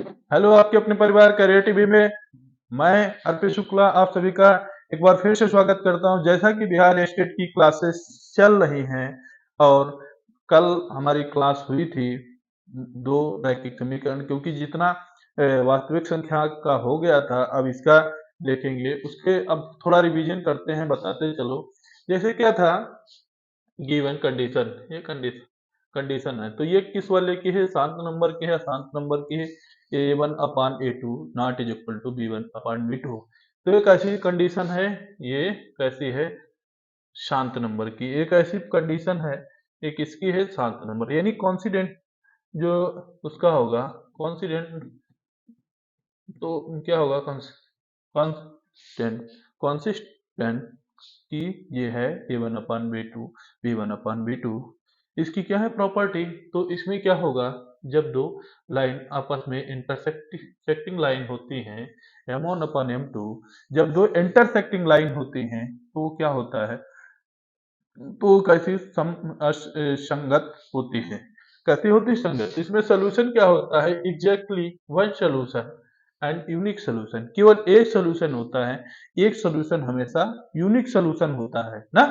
Hello आपके अपने परिवार करियर टीवी में मैं अर्पित शुक्ला आप सभी का एक बार फिर से स्वागत करता हूं। जैसा कि बिहार स्टेट की क्लासेस चल रही हैं और कल हमारी क्लास हुई थी दो रैखिक समीकरण, क्योंकि जितना वास्तविक संख्या का हो गया था अब इसका देखेंगे। उसके अब थोड़ा रिवीजन करते हैं, बताते चलो। जैसे क्या था, गिवन कंडीशन, ये कंडीशन कंडीशन है तो ये किस वाले की है, शांत नंबर की है, अशांत नंबर की है। A1/A2 not is equal to B1/B2। तो ये कैसी कंडीशन है, ये कैसी है, शांत नंबर की एक ऐसी कंडीशन है। एक इसकी है शांत नंबर, यानी कॉन्सिडेंट जो उसका होगा, कॉन्सिडेंट तो क्या होगा, कॉन्स्टेंट कॉन्सिस्टेंट की ये है A1/B2 B1/B2। इसकी क्या है प्रॉपर्टी, तो इसमें क्या होगा, जब दो लाइन आपस में इंटरसेक्टिंग लाइन होती हैं, M1/M2, जब दो इंटरसेक्टिंग लाइन होती हैं तो क्या होता है, तो कैसी संगत होती है, कैसी होती है संगत। इसमें सोल्यूशन क्या होता है, exactly one solution and unique solution. केवल एक सोल्यूशन होता है, एक सोल्यूशन हमेशा यूनिक सोल्यूशन होता है ना।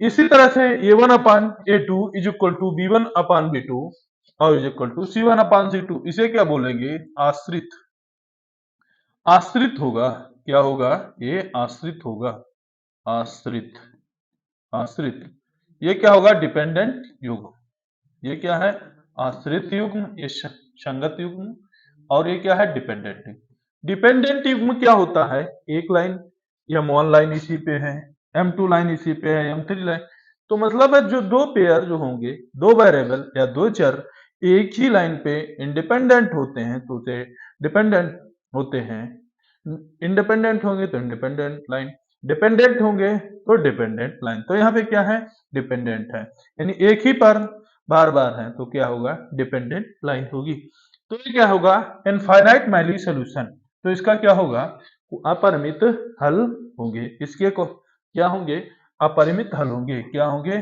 इसी तरह से A1/A2 is equal to B1/B2 और इज इक्वल टू C1/C2। इसे क्या बोलेंगे, आश्रित। आश्रित होगा, क्या होगा, ये आश्रित होगा, आश्रित, आश्रित। ये क्या होगा, डिपेंडेंट युग्म। ये क्या है, आश्रित युग्म, ये संगत युग्म, और ये क्या है, डिपेंडेंट। डिपेंडेंट युग्म क्या होता है, एक लाइन M1 लाइन इसी पे है, M2 लाइन इसी पे है, M3 लाइन। तो मतलब है जो दो पेयर जो होंगे, दो वेरिएबल या दो चर एक ही लाइन पे इंडिपेंडेंट होते हैं तो उसे डिपेंडेंट होते हैं। इंडिपेंडेंट होंगे तो इंडिपेंडेंट लाइन, डिपेंडेंट होंगे तो डिपेंडेंट लाइन। तो यहाँ पे क्या है, डिपेंडेंट है, यानी एक ही पर बार बार है तो क्या होगा, डिपेंडेंट लाइन होगी। तो ये क्या होगा, इनफाइनाइट मैली सोल्यूशन। तो इसका क्या होगा, अपरिमित हल होंगे। इसके को क्या होंगे, अपरिमित हल होंगे, क्या होंगे,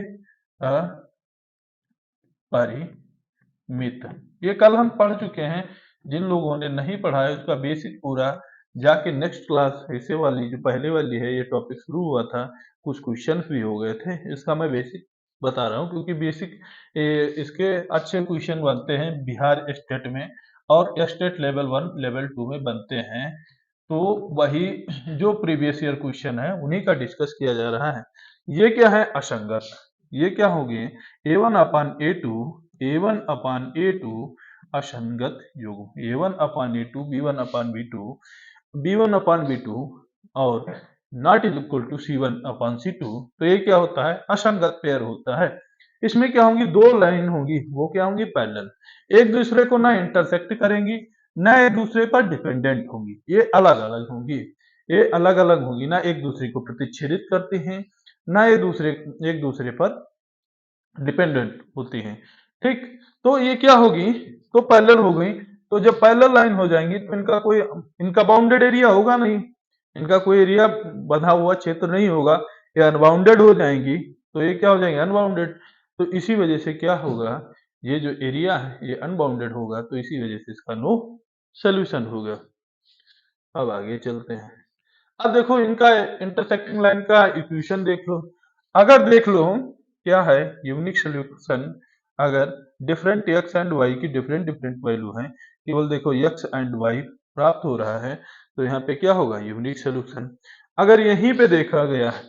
अपरिमित। ये कल हम पढ़ चुके हैं। जिन लोगों ने नहीं पढ़ा है उसका बेसिक पूरा जाके नेक्स्ट क्लास ऐसे वाली जो पहले वाली है, ये टॉपिक शुरू हुआ था, कुछ क्वेश्चंस भी हो गए थे। इसका मैं बेसिक बता रहा हूँ क्योंकि बेसिक इसके अच्छे क्वेश्चन बनते हैं बिहार स्टेट में, और स्टेट लेवल 1 लेवल 2 में बनते हैं। तो वही जो प्रीवियस ईयर क्वेश्चन है उन्हीं का डिस्कस किया जा रहा है। ये क्या है, असंगत। ये क्या होगी, A1/A2 A1/A2 असंगत युग्म, A1/A2 B1/B2 B1/B2 और not is equal to C1/C2। तो ये क्या होता है, असंगत पेयर होता है। इसमें क्या होंगी, दो लाइन होंगी, वो क्या होंगी, पैरेलल, एक दूसरे को ना इंटरसेक्ट करेंगी ना एक दूसरे पर डिपेंडेंट होंगी, ये अलग अलग होंगी। ये अलग अलग होंगी, ना एक दूसरे को प्रतिच्छेदित करती हैं, ना एक दूसरे पर डिपेंडेंट होती हैं। ठीक, तो ये क्या होगी, तो पैरेलल हो गई। तो जब पैरेलल लाइन हो जाएंगी तो इनका बाउंडेड एरिया होगा नहीं, इनका कोई एरिया बंधा हुआ क्षेत्र नहीं होगा, ये अनबाउंडेड हो जाएंगी। तो ये क्या हो जाएंगे, अनबाउंडेड। तो इसी वजह से क्या होगा, ये जो एरिया है ये अनबाउंडेड होगा, तो इसी वजह से इसका नो सोल्यूशन होगा। अब आगे चलते हैं। अब देखो इनका इंटरसेक्टिंग लाइन का इक्वेशन देख लो। अगर देख लो क्या है, यूनिक सोल्यूशन, अगर डिफरेंट एक्स एंड वाई की डिफरेंट डिफरेंट वैल्यू है, केवल देखो एक्स एंड वाई प्राप्त हो रहा है, तो यहाँ पे क्या होगा, यूनिक सोल्यूशन। अगर यहीं पे देखा गया है,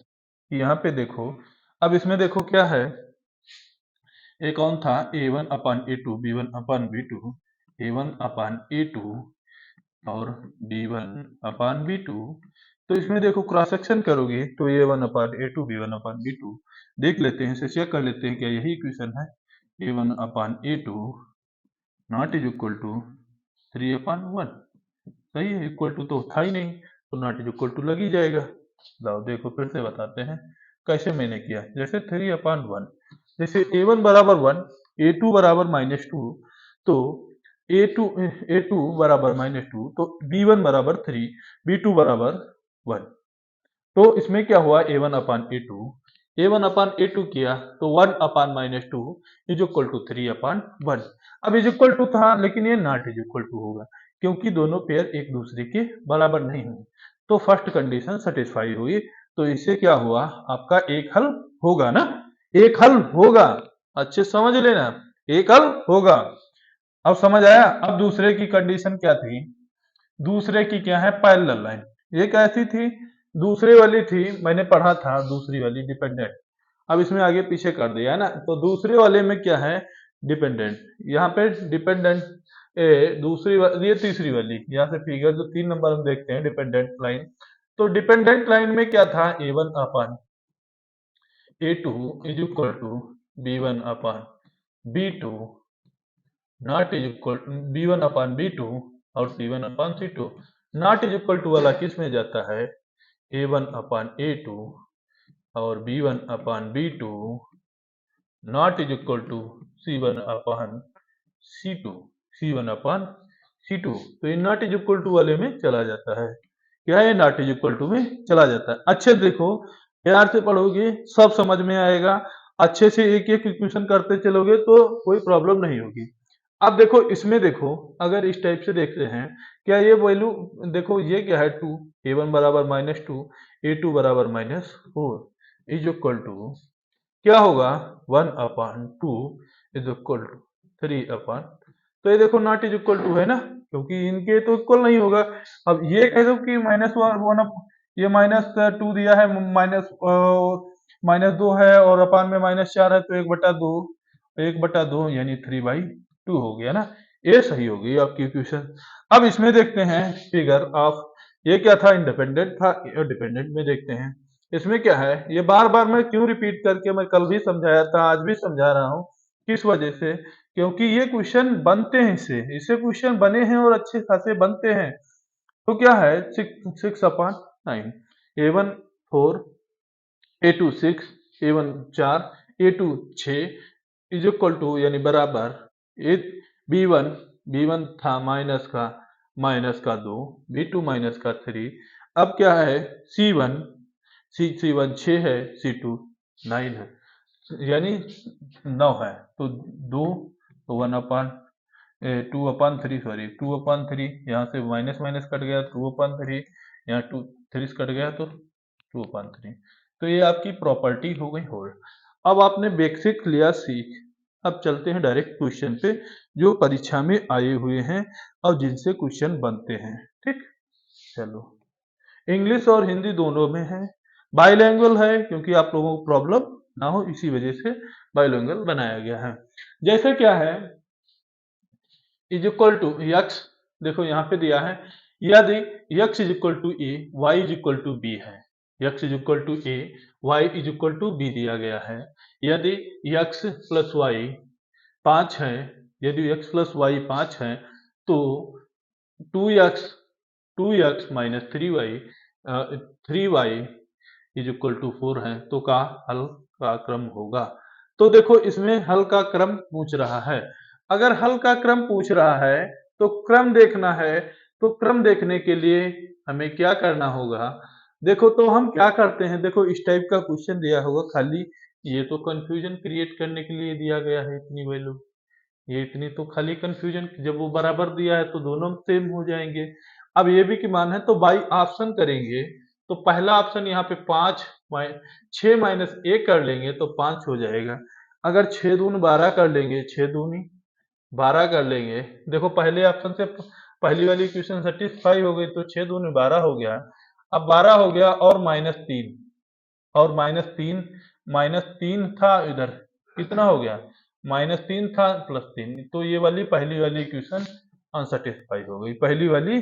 यहाँ पे देखो, अब इसमें देखो क्या है, एक कौन था, A1/A2 B1/B2 A1/A2 और B1/B2। तो इसमें देखो क्रॉस सेक्शन करोगे तो A1/A2 B1/B2 देख लेते हैं, इसे चेक कर लेते हैं क्या यही इक्वेशन है। A1/A2 not is equal to 3/1, सही है, इक्वल टू तो था ही नहीं तो नॉट इज इक्वल टू लग ही जाएगा। लाओ देखो फिर से बताते हैं कैसे मैंने किया। जैसे 3/1, जैसे A1 बराबर 1 A2 बराबर -2, तो A2 बराबर -2, तो B1 बराबर 3 B2 बराबर 1। तो इसमें क्या हुआ, A1/A2 a1 अपान a2 किया तो 1 upon minus two is equal to 3 upon 1। अब इज इक्वल टू था लेकिन ये नॉट इज इक्वल टू होगा क्योंकि दोनों पेयर एक दूसरे के बराबर नहीं हुए। तो फर्स्ट कंडीशन सेटिस्फाई हुई, तो इससे क्या हुआ, आपका एक हल होगा ना, एक हल होगा, अच्छे समझ लेना, एक हल होगा। अब समझ आया। अब दूसरे की कंडीशन क्या थी, दूसरे की क्या है, पैरेलल लाइन। ये कैसी थी, दूसरे वाली थी, मैंने पढ़ा था दूसरी वाली डिपेंडेंट, अब इसमें आगे पीछे कर दिया है ना। तो दूसरे वाले में क्या है, डिपेंडेंट, यहाँ पे डिपेंडेंट दूसरी ये तीसरी वाली, यहाँ से फिगर जो 3 नंबर हम देखते हैं डिपेंडेंट लाइन, तो डिपेंडेंट लाइन में क्या था, a1 upon a2 is equal to b1 upon b2 not is equal b1 upon b2 और c1 upon c2। Not is equal to वाला किस में जाता है, a1 अपान a2 और b1 upon b2 not is equal to c1 upon c2, c1 upon c2। तो ये not is equal to वाले में चला जाता है, क्या है, नॉट इज इक्वल टू में चला जाता है। अच्छे देखो, प्यार से पढ़ोगे सब समझ में आएगा, अच्छे से एक एक इक्वेशन करते चलोगे तो कोई प्रॉब्लम नहीं होगी। अब देखो इसमें देखो, अगर इस टाइप से देखते हैं, क्या ये वैल्यू देखो, ये क्या है 2, a1 बराबर -2, a2 बराबर -4 इज इक्वल टू क्या होगा, 1 अपान 2 इज इक्वल टू 3 अपान, तो ये देखो नॉट इज इक्वल टू है ना, क्योंकि इनके तो इक्वल नहीं होगा। अब ये कह दो कि -1, ये -2 दिया है, -2 है और अपान में -4 है, तो 1/2, 1/2 यानी 3/2 हो गया ना, ये सही हो गई आपकी इक्वेशन। अब इसमें देखते हैं फिगर ऑफ, ये क्या था, इंडिपेंडेंट था, डिपेंडेंट में देखते हैं इसमें क्या है। ये बार बार मैं क्यों रिपीट करके, मैं कल भी समझाया था, आज भी समझा रहा हूँ, किस वजह से, क्योंकि ये क्वेश्चन बनते हैं, इससे क्वेश्चन बने हैं और अच्छे खासे बनते हैं। तो क्या है, 6/9, a1 4, a2 6, a1 4, a2 6 is equal to यानी बराबर ए b1, b1 था माइनस का 2, b2 -3। अब क्या है, c1, c1 6 है, c2 9 है, यानी 9 है, तो 2, तो 1/2/3, सॉरी 2/3, यहाँ से माइनस माइनस कट गया, 2/3, यहाँ 3 कट गया तो 2/3। तो ये आपकी प्रॉपर्टी हो गई होल्ड। अब आपने बेसिक लिया सीख, अब चलते हैं डायरेक्ट क्वेश्चन पे जो परीक्षा में आए हुए हैं और जिनसे क्वेश्चन बनते हैं। ठीक, चलो, इंग्लिश और हिंदी दोनों में है, बाइलैंग्वेज है क्योंकि आप लोगों को प्रॉब्लम ना हो, इसी वजह से बाइलैंग्वेज बनाया गया है। जैसे क्या है, इज इक्वल टू यक्स, देखो यहाँ पे दिया है, यदि x is equal to a, y is equal to b है, x is equal to a, y is equal to b दिया गया है। यदि यक्स प्लस वाई 5 है, यदि यक्स प्लस वाई 5 है, तो 2x 2x minus 3y is equal to 4 है, तो का हल का क्रम होगा। तो देखो इसमें हल का क्रम पूछ रहा है, अगर हल का क्रम पूछ रहा है तो क्रम देखना है, तो क्रम देखने के लिए हमें क्या करना होगा, देखो तो हम क्या करते हैं, देखो इस टाइप का क्वेश्चन दिया होगा, खाली ये तो कंफ्यूजन क्रिएट करने के लिए दिया गया है, इतनी वैल्यू, ये इतनी तो खाली कंफ्यूजन, जब वो बराबर दिया है तो दोनों सेम हो जाएंगे। अब ये भी कि मान है तो बाई ऑप्शन करेंगे, तो पहला ऑप्शन यहाँ पे 6 माइनस 1 कर लेंगे तो 5 हो जाएगा। अगर 6 दूनी 12 कर लेंगे, 6 दूनी 12 कर लेंगे, देखो पहले ऑप्शन से पहली वाली इक्वेशन सेटिस्फाई हो गई, तो 6 दूनी 12 हो गया। अब 12 हो गया और -3, और -3 था इधर, कितना हो गया, -3 था +3, तो ये वाली पहली वाली इक्वेशन अनसेटिस्फाई हो गई, पहली वाली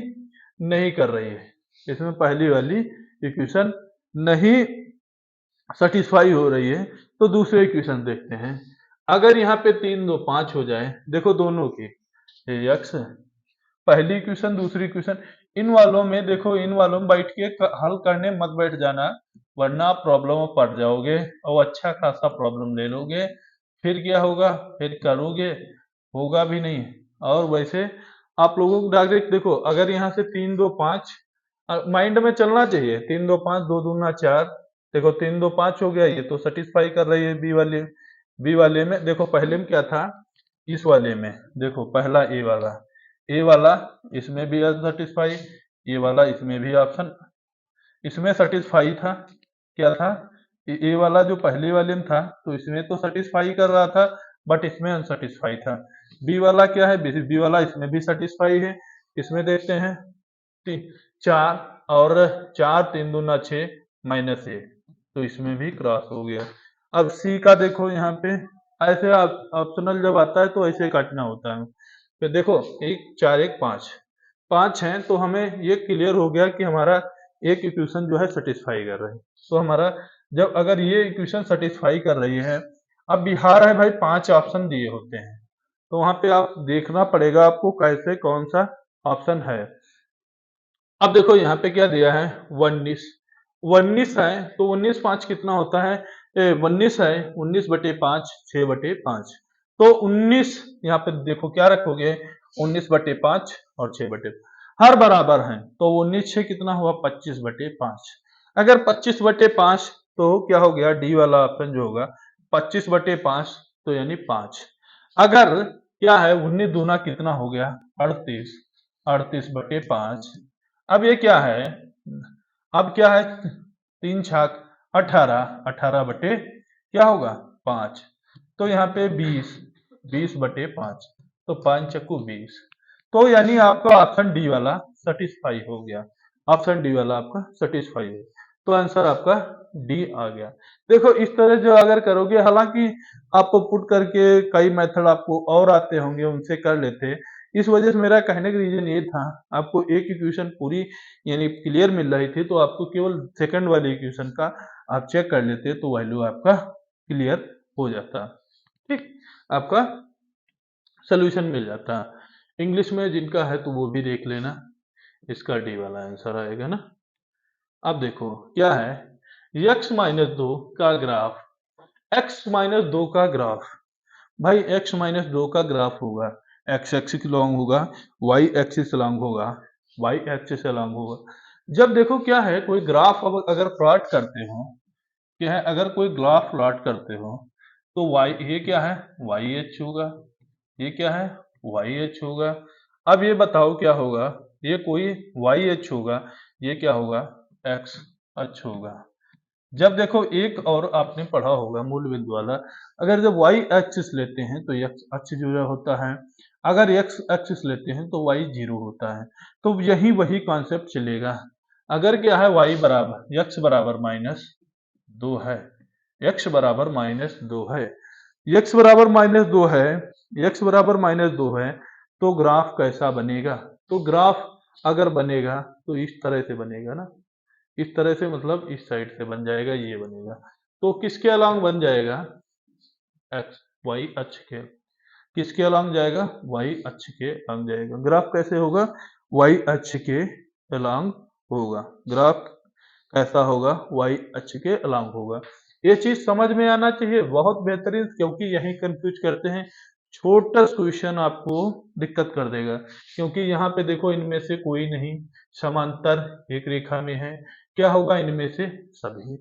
नहीं कर रही है, इसमें पहली वाली इक्वेशन नहीं सेटिस्फाई हो रही है। तो दूसरे इक्वेशन देखते हैं, अगर यहाँ पे 3 2 5 हो जाए, देखो दोनों की, ये x पहली इक्वेशन दूसरी इक्वेशन, इन वालों में देखो, इन वालों में बैठ के हल करने मत बैठ जाना, वरना आप प्रॉब्लम में पड़ जाओगे और अच्छा खासा प्रॉब्लम ले लोगे, फिर क्या होगा, फिर करोगे होगा भी नहीं। और वैसे आप लोगों को डायरेक्ट देखो, अगर यहाँ से 3 2 5 माइंड में चलना चाहिए, 3 2 5, 2 दूना 4, देखो 3 2 5 हो गया, ये तो सेटिस्फाई कर रही है बी वाले में। देखो पहले में क्या था, इस वाले में देखो पहला ए वाला इसमें भी सेटिस्फाई, ये वाला इसमें भी ऑप्शन इसमें सेटिस्फाई था। क्या था, ए वाला जो पहले वाले में था तो इसमें तो सेटिस्फाई कर रहा था, बट इसमें अनसेटिस्फाई था। बी वाला क्या है, बी वाला इसमें भी सेटिस्फाई है। इसमें देखते हैं 4 और 4 3 दूना 6 माइनस 1, तो इसमें भी क्रॉस हो गया। अब सी का देखो यहाँ पे, ऐसे ऑप्शनल जब आता है तो ऐसे काटना होता है। फिर देखो 1 4 1 5 5 है, तो हमें ये क्लियर हो गया कि हमारा एक इक्वेशन जो है सेटिस्फाई कर रही है। तो हमारा जब अगर ये इक्वेशन सेटिस्फाई कर रही है, अब बिहार है भाई 5 ऑप्शन दिए होते हैं, तो वहां पे आप देखना पड़ेगा आपको कैसे कौन सा ऑप्शन है। अब देखो यहाँ पे क्या दिया है, 19 19 है, तो 19 5 कितना होता है, 19 है, 19/5 6/5, तो 19 यहाँ पे देखो क्या रखोगे, 19/5 और 6/5 हर बराबर हैं, तो 19 से कितना हुआ 25/5। अगर 25/5 तो क्या हो गया, डी वाला ऑप्शन जो होगा 25/5, तो यानी 5। अगर क्या है 19 दूना कितना हो गया 38, 38/5। अब ये क्या है, अब क्या है 3 छाक 18, 18 बटे क्या होगा 5, तो यहाँ पे 20, 20/5, तो 5 चक्कू 20, तो यानी आपका ऑप्शन डी वाला सेटिस्फाई हो गया। ऑप्शन डी वाला आपका सेटिस्फाई है, तो आंसर आपका डी आ गया। देखो इस तरह जो अगर करोगे, हालांकि आपको पुट करके कई मेथड आपको और आते होंगे, उनसे कर लेते। इस वजह से मेरा कहने का रीजन ये था, आपको एक इक्वेशन पूरी यानी क्लियर मिल रही थी, तो आपको केवल सेकंड वाले इक्वेशन का आप चेक कर लेते तो वैल्यू आपका क्लियर हो जाता। ठीक, आपका सोल्यूशन मिल जाता। इंग्लिश में जिनका है तो वो भी देख लेना, इसका डी वाला आंसर आएगा ना। अब देखो क्या है, x-2 का ग्राफ, x-2 का ग्राफ, भाई x-2 का ग्राफ होगा, x एक्सिस लॉन्ग होगा, y एक्सिस लॉन्ग होगा, y एक्सिस लॉन्ग होगा। जब देखो क्या है, कोई ग्राफ अब अगर प्लॉट करते हो, क्या है अगर कोई ग्राफ प्लॉट करते हो, तो y ये क्या है वाई एच होगा, ये क्या है वाई एच होगा। अब ये बताओ क्या होगा, ये कोई वाई एच होगा, ये क्या होगा एक्स अक्ष होगा। जब देखो एक और आपने पढ़ा होगा मूल बिंदु वाला, अगर जब वाई एक्सिस लेते हैं तो एक्स अक्ष जो होता है, अगर एक्स एक्सिस लेते हैं तो वाई जीरो होता है। तो यही वही कॉन्सेप्ट चलेगा। अगर क्या है वाई बराबर एक्स बराबर -2 है, एक्स बराबर -2 है, एक्स बराबर -2 है, एक्स बराबर -2 है, तो ग्राफ कैसा बनेगा, तो ग्राफ अगर बनेगा तो इस तरह से बनेगा ना, इस तरह से मतलब इस साइड से बन जाएगा, ये बनेगा। तो किसके अलॉन्ग बन जाएगा, एक्स वाई अक्ष के, किसके अलॉन्ग जाएगा, वाई अक्ष के अलॉन्ग जाएगा। ग्राफ कैसे होगा, वाई अक्ष के अलॉन्ग होगा। ग्राफ कैसा होगा, वाई अक्ष के अलॉन्ग होगा। ये चीज समझ में आना चाहिए, बहुत बेहतरीन, क्योंकि यही कंफ्यूज करते हैं। छोटा क्वेश्चन आपको दिक्कत कर देगा, क्योंकि यहाँ पे देखो इनमें से कोई नहीं समांतर एक रेखा में है, क्या होगा इनमें से सभी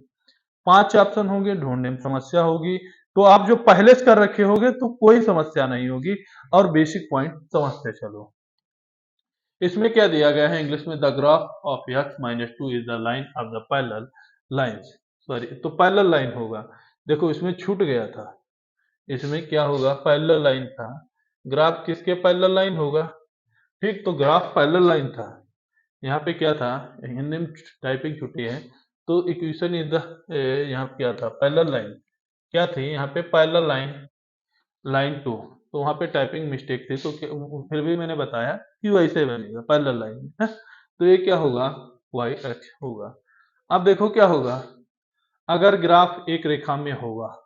5 ऑप्शन होंगे, ढूंढने में समस्या होगी। तो आप जो पहले से कर रखे होगे तो कोई समस्या नहीं होगी, और बेसिक पॉइंट समझते चलो। इसमें क्या दिया गया है इंग्लिश में, the graph of x-2 is the line of the parallel lines, sorry तो पैरेलल लाइन होगा। देखो इसमें छूट गया था, इसमें क्या होगा पैरेलल लाइन था, ग्राफ किसके पैरेलल लाइन होगा। ठीक, तो ग्राफ पैरेलल लाइन था। यहाँ पे क्या था, हिंदी में टाइपिंग छुट्टी है, तो इक्वेशन इज द, यहाँ पे क्या था पैरेलल लाइन, क्या थी यहाँ पे पैरेलल लाइन, लाइन 2, तो वहाँ पे टाइपिंग मिस्टेक थी, तो फिर भी मैंने बताया कि वैसे बनेगा पैरेलल लाइन है। तो ये क्या होगा, वाई अक्ष होगा। अब देखो क्या होगा, अगर ग्राफ एक रेखा में होगा,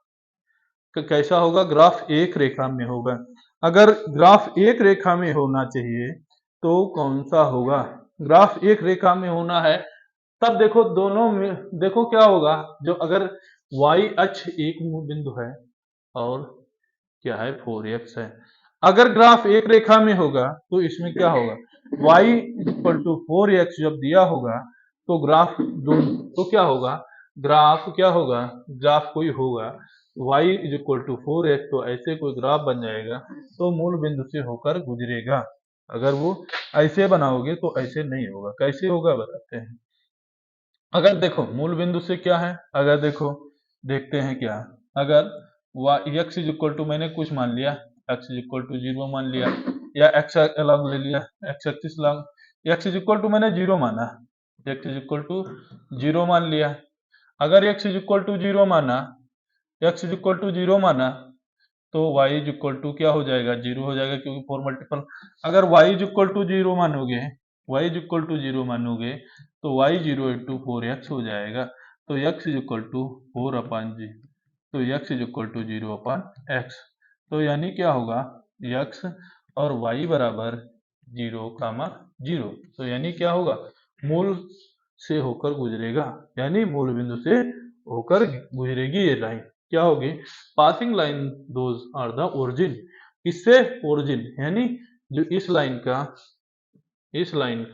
कैसा होगा, ग्राफ एक रेखा में होगा। अगर ग्राफ एक रेखा में होना चाहिए तो कौन सा होगा, ग्राफ एक रेखा में होना है, तब देखो दोनों में देखो क्या होगा, जो अगर y अक्ष एक बिंदु है और क्या है 4x है, अगर ग्राफ एक रेखा में होगा तो इसमें क्या होगा, y = 4x जब दिया होगा तो ग्राफ तो क्या होगा, ग्राफ क्या होगा, ग्राफ कोई होगा y is equal to 4x, तो ऐसे कोई ग्राफ बन जाएगा तो मूल बिंदु से होकर गुजरेगा। अगर वो ऐसे बनाओगे तो ऐसे नहीं होगा, कैसे होगा बताते हैं। अगर देखो मूल बिंदु से क्या है, अगर देखो देखते हैं क्या, अगर x इज इक्वल टू मैंने कुछ मान लिया, x इज इक्वल टू 0 मान लिया, या x अलग ले लिया, x एक्सिस अलग, x इज इक्वल टू मैंने 0 माना, x इज इक्वल टू 0 मान लिया। अगर x इज इक्वल टू 0 माना, x इज इक्वल टू 0 माना, तो y इज इक्वल टू क्या हो जाएगा, 0 हो जाएगा, क्योंकि 4 मल्टीपल। अगर y इज इक्वल टू 0 मानोगे, y इज इक्वल टू 0 मानोगे, तो y 0 इंटू 4x हो जाएगा, तो x is equal to 4 upon g, तो x is equal to 0 upon x, तो यानी क्या होगा, x और y बराबर 0 कामा 0, तो यानी क्या होगा, मूल से होकर गुजरेगा, यानी मूल बिंदु से होकर गुजरेगी ये लाइन, क्या होगी, passing line those are the origin, इससे ओरिजिन यानी जो इस लाइन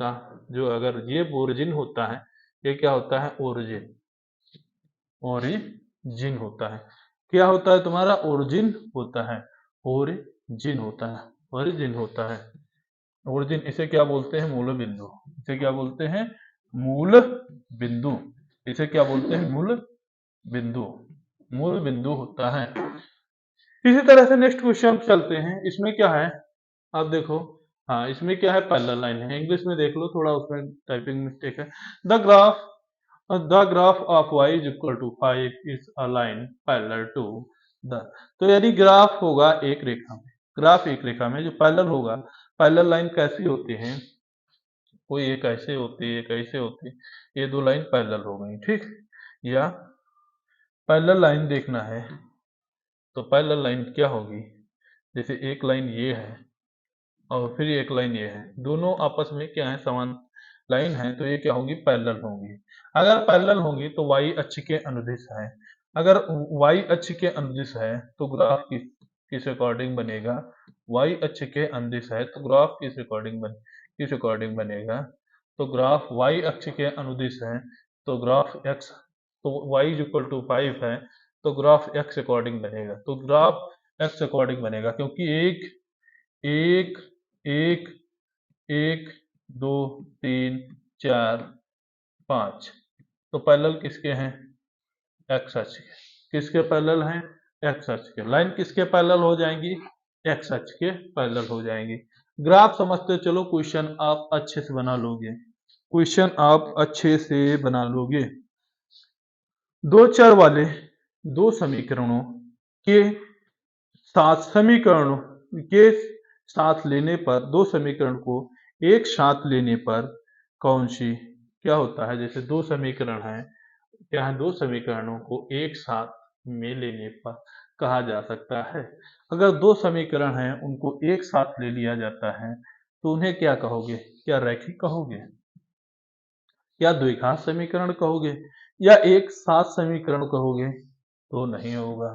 का जो अगर ये ओरिजिन होता है, ये क्या होता है, ओरिजिन, ओरिजिन होता है, क्या होता है तुम्हारा, ओरिजिन होता है, ओरिजिन होता है, ओरिजिन होता है, ओरिजिन, इसे क्या बोलते हैं, मूल बिंदु, इसे क्या बोलते हैं, मूल बिंदु, इसे क्या बोलते हैं, मूल बिंदु, मूल बिंदु होता है। इसी तरह से नेक्स्ट क्वेश्चन चलते हैं, इसमें क्या है, आप देखो, हाँ इसमें क्या है, पैरेलल लाइन है, इंग्लिश में देख लो थोड़ा, उसमें टाइपिंग मिस्टेक है। The graph of y is equal to 5 is a line parallel to the, तो यदि ग्राफ होगा एक रेखा में, ग्राफ एक रेखा में जो पैरेलल होगा, पैरेलल लाइन कैसी होती है, कोई एक ऐसे होती है, एक ऐसे होती है, ये दो लाइन पैरेलल हो गई, ठीक, या पैरेलल लाइन देखना है, तो पैरेलल लाइन क्या होगी, जैसे एक लाइन ये है और फिर एक लाइन ये है, दोनों आपस में क्या है, समान लाइन है, तो ये क्या होगी, पैरेलल होंगी। अगर पैरेलल होंगी तो y अक्ष के अनुदिश है, अगर y अक्ष के अनुदिश है तो ग्राफ किस अकॉर्डिंग बनेगा, y अक्ष के अनुदिश है तो ग्राफ किस अकॉर्डिंग बनेगा, तो ग्राफ y अक्ष के अनुदिश है तो ग्राफ x, तो y इज इक्वल टू 5 है, तो ग्राफ x अकॉर्डिंग बनेगा, तो ग्राफ x अकॉर्डिंग बनेगा, क्योंकि एक एक एक एक 2 3 4 5, तो पैरेलल किसके हैं, एक्स अक्ष के, किसके पैरेलल हैं, एक्स अक्ष के, लाइन किसके पैरेलल हो जाएंगी, एक्स अक्ष के पैरेलल हो जाएंगी। ग्राफ समझते चलो, क्वेश्चन आप अच्छे से बना लोगे, क्वेश्चन आप अच्छे से बना लोगे। दो चर वाले दो समीकरणों के समीकरणों के साथ लेने पर, दो समीकरण को एक साथ लेने पर कौन सी, क्या होता है, जैसे दो समीकरण हैं, क्या है, दो समीकरणों को एक साथ में लेने पर कहा जा सकता है, अगर दो समीकरण हैं उनको एक साथ ले लिया जाता है तो उन्हें क्या कहोगे, क्या रैखिक कहोगे, या द्विघात समीकरण कहोगे, या एक साथ समीकरण कहोगे, तो नहीं होगा,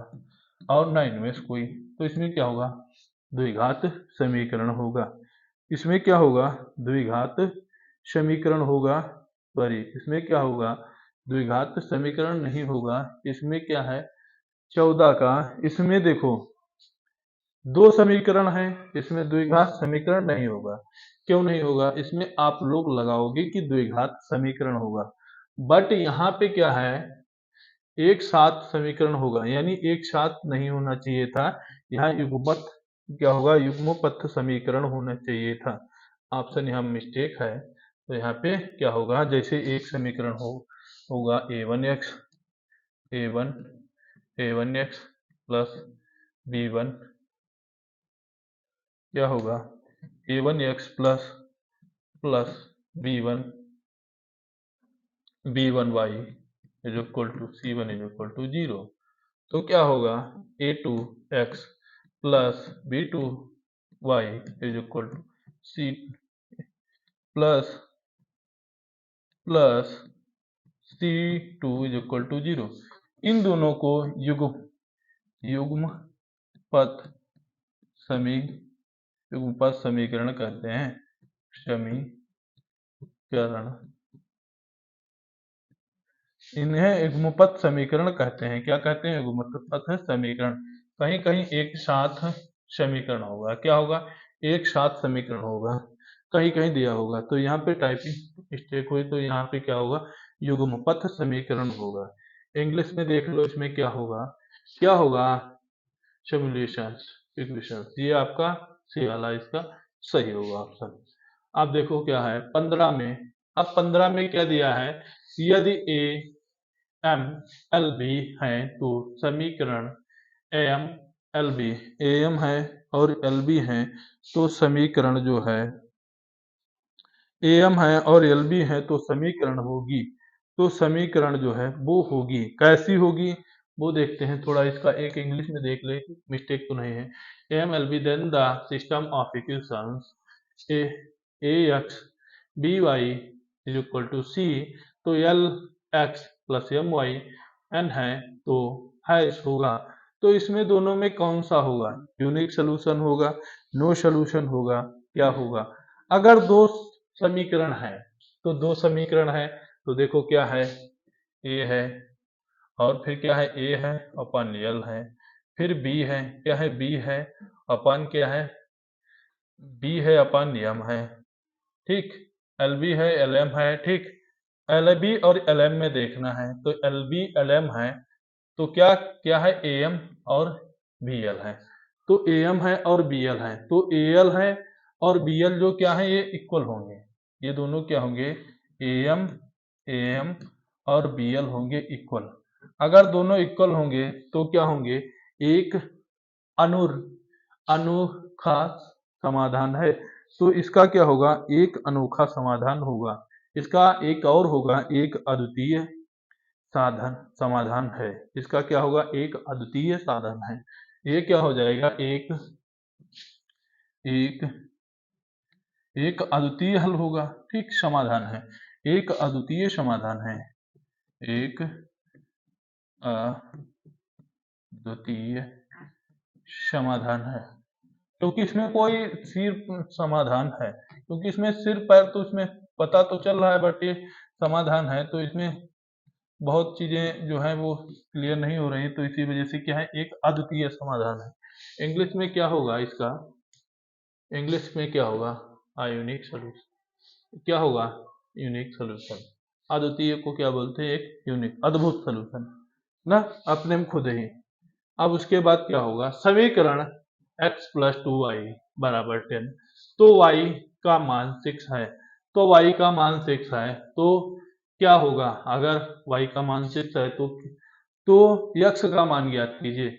और ना इनमें से कोई, तो इसमें क्या होगा, द्विघात समीकरण होगा, इसमें क्या होगा, द्विघात समीकरण होगा, सॉरी इसमें क्या होगा, द्विघात समीकरण नहीं होगा, इसमें क्या है, 14 का, इसमें देखो दो समीकरण हैं, इसमें द्विघात समीकरण नहीं होगा, क्यों नहीं होगा, इसमें आप लोग लगाओगे कि द्विघात समीकरण होगा, बट यहाँ पे क्या है, एक साथ समीकरण होगा, यानी एक साथ नहीं होना चाहिए था, यहाँ युग्मत क्या होगा, युग्मपथ समीकरण होना चाहिए था, ऑप्शन यहाँ मिस्टेक है, तो यहाँ पे क्या होगा, जैसे एक समीकरण होगा a1x प्लस b1, क्या होगा, a1x plus b1y is equal to c1 is equal to 0, तो क्या होगा, a2x plus b2y is equal to c plus c2 is equal to 0, इन दोनों को युग्म पथ समीकरण कहते हैं, समीकरण इन्हें युग्मपथ समीकरण कहते हैं। क्या कहते हैं? युग्मपथ समीकरण। कहीं कहीं एक साथ समीकरण होगा। क्या होगा? एक साथ समीकरण होगा, कहीं कहीं दिया होगा। तो यहाँ पे टाइपिंग मिस्टेक हुई, तो यहाँ पे क्या होगा? युग्मपथ समीकरण होगा। इंग्लिश में देख लो, इसमें क्या होगा? क्या होगा? Simulations equations. ये आपका सी वाला इसका सही होगा ऑप्शन। अब देखो क्या है 15 में। अब 15 में क्या दिया है? यदि ए एम एल बी है तो समीकरण M L B, A M है और एल बी है, तो समीकरण जो है ए एम है और एल बी है, तो समीकरण होगी, तो समीकरण जो है वो होगी, कैसी होगी वो देखते हैं। थोड़ा इसका एक इंग्लिश में देख ले, मिस्टेक तो नहीं है। A m L b then the system of equations a x b y is equal to c, तो l x plus m y n है, तो हैश होगा। तो इसमें दोनों में कौन सा होगा? यूनिक सोल्यूशन होगा, नो सोल्यूशन होगा, क्या होगा? अगर दो समीकरण है, तो दो समीकरण है, तो देखो क्या है? ए है और फिर क्या है? ए है अपन एल है, फिर बी है, क्या है? बी है अपन क्या है? बी है अपन एम है, ठीक। एल बी है एल एम है, ठीक। एल बी और एल एम में देखना है, तो एल बी एल एम है, तो क्या क्या है? ए एम और बी एल है। तो ए एम है और बी एल है, तो ए एल है और बी एल जो क्या है? ये इक्वल होंगे। ये दोनों क्या होंगे? ए एम और बी एल होंगे इक्वल। अगर दोनों इक्वल होंगे तो क्या होंगे? एक अनुर अनोखा समाधान है। तो इसका क्या होगा? एक अनोखा समाधान होगा। इसका एक और होगा, एक अद्वितीय साधन समाधान है। इसका क्या होगा? एक अद्वितीय साधन है। ये क्या हो जाएगा? एक एक एक अद्वितीय हल होगा, ठीक। समाधान है, एक अद्वितीय समाधान है, एक अद्वितीय समाधान है। क्योंकि इसमें कोई सिर्फ समाधान है, क्योंकि इसमें सिर्फ है, तो इसमें पता तो चल रहा है, बट ये समाधान है, तो इसमें बहुत चीजें जो है वो क्लियर नहीं हो रही, तो इसी वजह से क्या है? एक अद्वितीय समाधान है। इंग्लिश में क्या होगा इसका? इंग्लिश में क्या होगा? Unique solution. क्या होगा? Unique solution. अद्वितीय को क्या बोलते हैं? एक यूनिक, अद्भुत सोल्यूशन ना, अपने में खुद ही। अब उसके बाद क्या होगा? समीकरण x प्लस टू वाई बराबर 10, तो y का मान 6 है, तो y का मान 6 है, तो क्या होगा? अगर y का मान 6 है, तो x का मान ज्ञात कीजिए।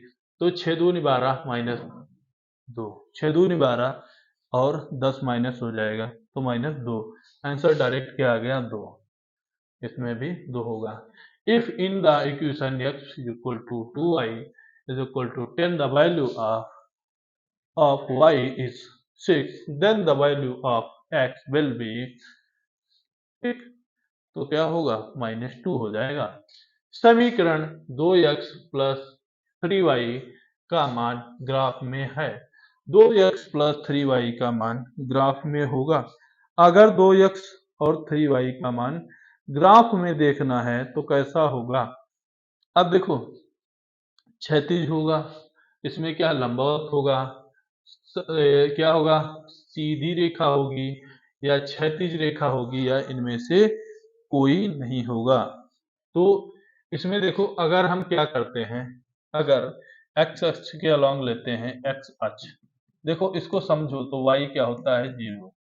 तो 6 दूनी 12 माइनस 2, 6 दूनी 12 और 10 माइनस हो जाएगा, तो -2। आंसर डायरेक्ट क्या आ गया? 2। इसमें भी 2 होगा। If in the equation x equal to 2y is equal to 10, the value of y is 6, then the value of x will be, ठीक। तो क्या होगा? -2 हो जाएगा। समीकरण 2x प्लस 3y का मान ग्राफ में है। 2x प्लस 3y का मान ग्राफ में होगा। अगर 2x और 3y का मान ग्राफ में देखना है तो कैसा होगा? अब देखो, क्षैतिज होगा, इसमें क्या लंबवत होगा, क्या होगा? सीधी रेखा होगी या क्षैतिज रेखा होगी, या इनमें से कोई नहीं होगा। तो इसमें देखो, अगर हम क्या करते हैं, अगर x अक्ष के अलॉन्ग लेते हैं, x अक्ष, देखो इसको समझो, तो y क्या होता है? 0।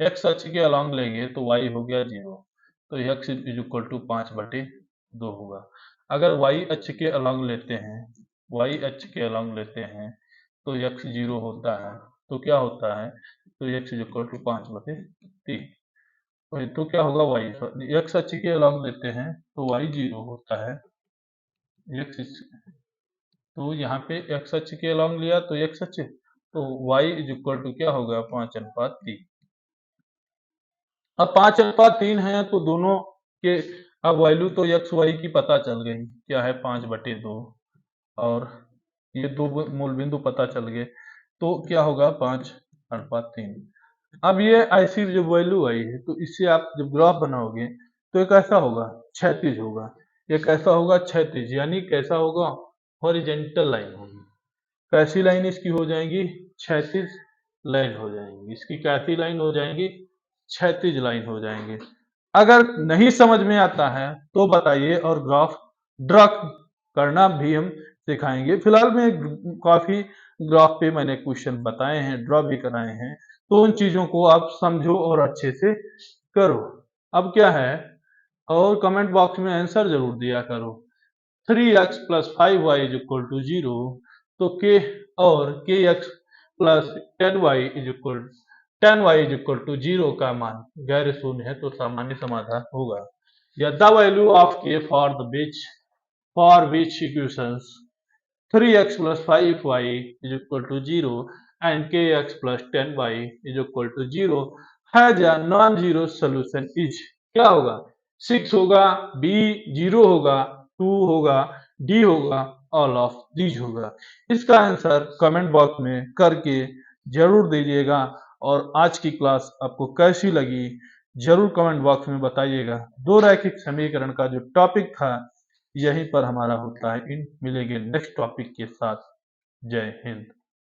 x अक्ष के अलॉन्ग लेंगे तो y हो गया 0, तो x इज इक्वल टू 5/2 होगा। अगर y अक्ष के अलॉन्ग लेते हैं, y अक्ष के अलॉन्ग लेते हैं, तो x 0 होता है, तो क्या होता है? तो x इज इक्वल टू 5/3। तो क्या होगा? y x अक्ष के अलॉन्ग लेते हैं तो y 0 होता है, x, तो यहाँ पे x अक्ष के अलॉन्ग लिया तो x अक्ष, तो y इज इक्वल टू क्या होगा? 5/3। अब 5/3 है, तो दोनों के अब वैल्यू तो x y की पता चल गई, क्या है? 5/2, और ये दो मूल बिंदु पता चल गए, तो क्या होगा? 5/3। अब ये ऐसी जो वैल्यू आई है, तो इससे आप जब ग्राफ बनाओगे तो ये कैसा होगा? क्षैतिज होगा। ये कैसा होगा, क्षैतिज, यानी कैसा होगा, हॉरिजेंटल लाइन होगी। कैसी लाइन इसकी हो जाएंगी, क्षैतिज लाइन हो जाएंगी। इसकी कैसी लाइन हो जाएंगी, क्षैतिज लाइन हो जाएंगे। अगर नहीं समझ में आता है तो बताइए, और ग्राफ ड्रा करना भी हम सिखाएंगे। फिलहाल में काफी ग्राफ पे मैंने क्वेश्चन बताए हैं, ड्रा भी कराए हैं, तो उन चीजों को आप समझो और अच्छे से करो। अब क्या है, और कमेंट बॉक्स में आंसर जरूर दिया करो। 3x plus 5y is equal to 0, तो k और kx plus 10y is equal 10y is equal to 0 का मान गैर शून्य है, तो सामान्य समाधान होगा। या the value of k for which equations 3x plus 5y is equal to 0 and kx plus 10y is equal to 0 has a non-zero solution is, क्या होगा, 6 होगा, b 0 होगा, 2 होगा, d होगा, ऑल ऑफ दीज होगा। इसका आंसर कमेंट बॉक्स में करके जरूर दीजिएगा। और आज की क्लास आपको कैसी लगी जरूर कमेंट बॉक्स में बताइएगा। दो रैखिक समीकरण का जो टॉपिक था यहीं पर हमारा होता है। इन मिलेंगे नेक्स्ट टॉपिक के साथ। जय हिंद।